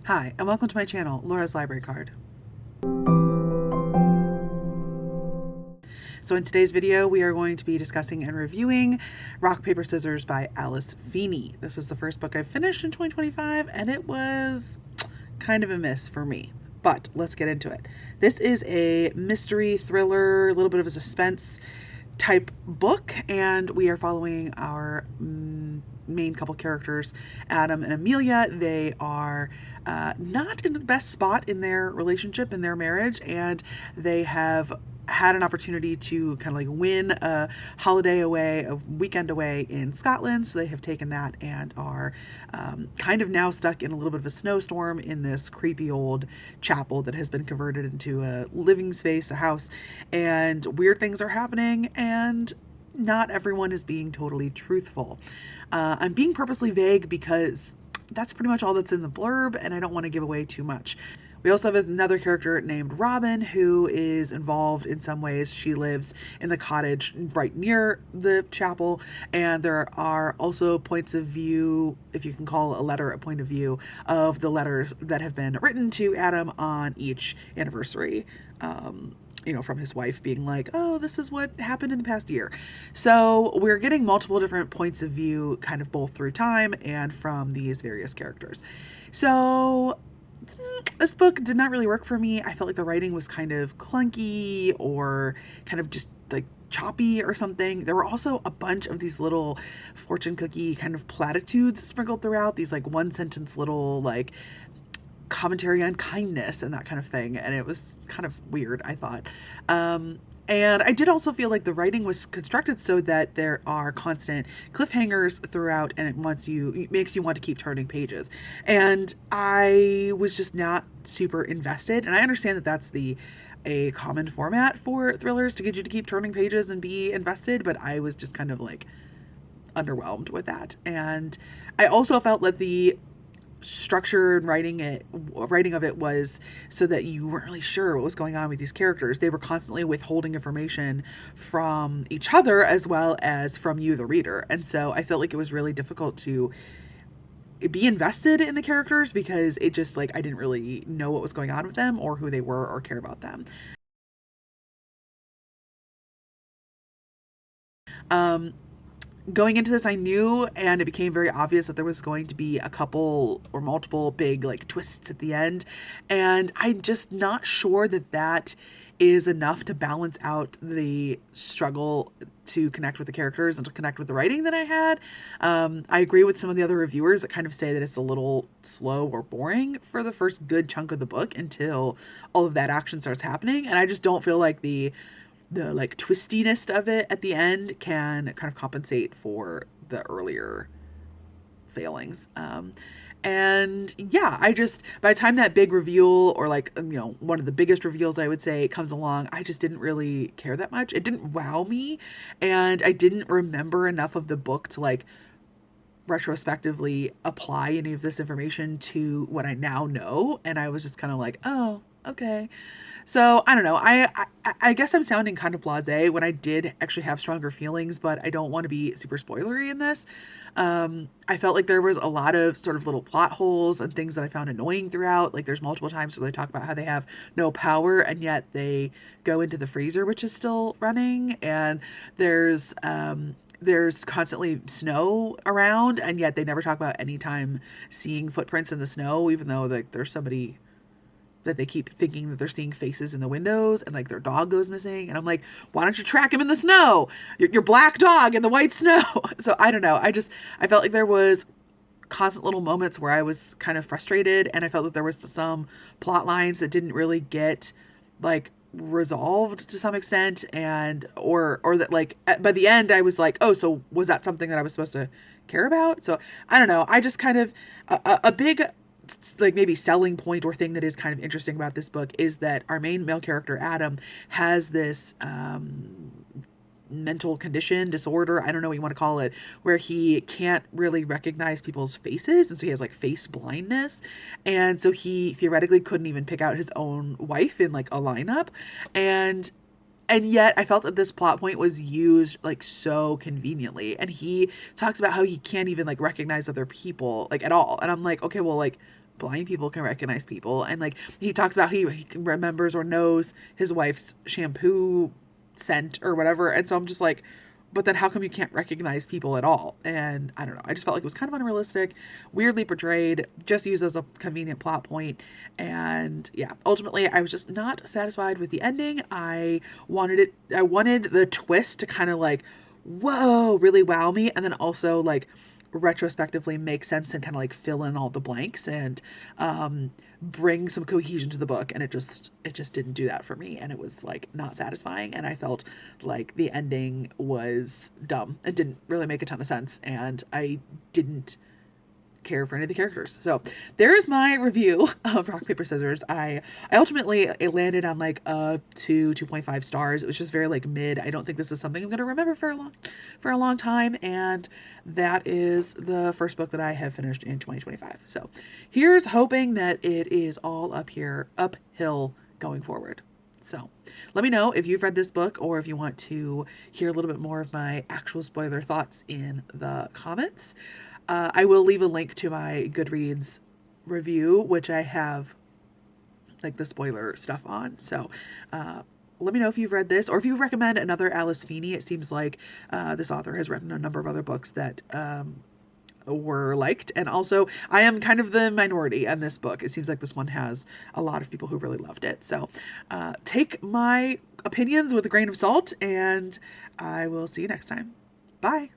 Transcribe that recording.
Hi, and welcome to my channel, Laura's Library Card. So in today's video, we are going to be discussing and reviewing Rock, Paper, Scissors by Alice Feeney. This is the first book I've finished in 2025, and it was kind of a miss for me. But let's get into it. This is a mystery thriller, a little bit of a suspense type book, and we are following our main couple characters, Adam and Amelia. They are not in the best spot in their relationship, in their marriage, and they have had an opportunity to kind of like win a holiday away, a weekend away in Scotland. So they have taken that and are kind of now stuck in a little bit of a snowstorm in this creepy old chapel that has been converted into a living space, a house, and weird things are happening, and not everyone is being totally truthful. I'm being purposely vague because that's pretty much all that's in the blurb, and I don't want to give away too much. We also have another character named Robin who is involved in some ways. She lives in the cottage right near the chapel, and there are also points of view, if you can call a letter a point of view, of the letters that have been written to Adam on each anniversary. From his wife being like, oh, this is what happened in the past year. So we're getting multiple different points of view, kind of both through time and from these various characters. So this book did not really work for me. I felt like the writing was kind of clunky or kind of just like choppy or something. There were also a bunch of these little fortune cookie kind of platitudes sprinkled throughout, these like one sentence little like commentary on kindness and that kind of thing, and it was kind of weird, I thought. And I did also feel like the writing was constructed so that there are constant cliffhangers throughout, and it makes you want to keep turning pages. And I was just not super invested. And I understand that that's a common format for thrillers, to get you to keep turning pages and be invested, but I was just kind of like underwhelmed with that. And I also felt that the structure and writing of it was so that you weren't really sure what was going on with these characters. They were constantly withholding information from each other as well as from you, the reader. And so I felt like it was really difficult to be invested in the characters because it just like I didn't really know what was going on with them or who they were or care about them. Going into this, I knew, and it became very obvious that there was going to be a couple or multiple big like twists at the end, and I'm just not sure that that is enough to balance out the struggle to connect with the characters and to connect with the writing that I had. I agree with some of the other reviewers that kind of say that it's a little slow or boring for the first good chunk of the book until all of that action starts happening, and I just don't feel like the like twistiness of it at the end can kind of compensate for the earlier failings. And yeah, I just, by the time that big reveal, or like, one of the biggest reveals, I would say, comes along, I just didn't really care that much. It didn't wow me, and I didn't remember enough of the book to like retrospectively apply any of this information to what I now know. And I was just kind of like, oh, okay. So I don't know. I guess I'm sounding kind of blasé when I did actually have stronger feelings, but I don't want to be super spoilery in this. I felt like there was a lot of sort of little plot holes and things that I found annoying throughout. Like there's multiple times where they talk about how they have no power and yet they go into the freezer, which is still running, and there's constantly snow around, and yet they never talk about any time seeing footprints in the snow, even though like there's somebody that they keep thinking that they're seeing faces in the windows, and like their dog goes missing, and I'm like, why don't you track him in the snow, your black dog in the white snow? So I don't know, I felt like there was constant little moments where I was kind of frustrated, and I felt that there was some plot lines that didn't really get like resolved to some extent, and or that like by the end I was like, oh, so was that something that I was supposed to care about? So I don't know, I just kind of a big like maybe selling point or thing that is kind of interesting about this book is that our main male character Adam has this mental condition, disorder, I don't know what you want to call it, where he can't really recognize people's faces, and so he has like face blindness, and so he theoretically couldn't even pick out his own wife in like a lineup, and yet I felt that this plot point was used like so conveniently, and he talks about how he can't even like recognize other people like at all, and I'm like, okay, well, like blind people can recognize people. And like he talks about he remembers or knows his wife's shampoo scent or whatever. And so I'm just like, but then how come you can't recognize people at all? And I don't know. I just felt like it was kind of unrealistic, weirdly portrayed, just used as a convenient plot point. And yeah, ultimately I was just not satisfied with the ending. I wanted the twist to kind of like, whoa, really wow me. And then also like retrospectively make sense and kind of like fill in all the blanks and bring some cohesion to the book. And it just didn't do that for me, and it was like not satisfying, and I felt like the ending was dumb. It didn't really make a ton of sense, and I didn't care for any of the characters. So there's my review of Rock Paper Scissors. I ultimately it landed on like a 2.5 stars. It was just very like mid. I don't think this is something I'm going to remember for a long time, and that is the first book that I have finished in 2025. So here's hoping that it is all uphill going forward. So let me know if you've read this book or if you want to hear a little bit more of my actual spoiler thoughts in the comments. I will leave a link to my Goodreads review, which I have like the spoiler stuff on. So let me know if you've read this or if you recommend another Alice Feeney. It seems like this author has written a number of other books that were liked. And also, I am kind of the minority on this book. It seems like this one has a lot of people who really loved it. So take my opinions with a grain of salt, and I will see you next time. Bye.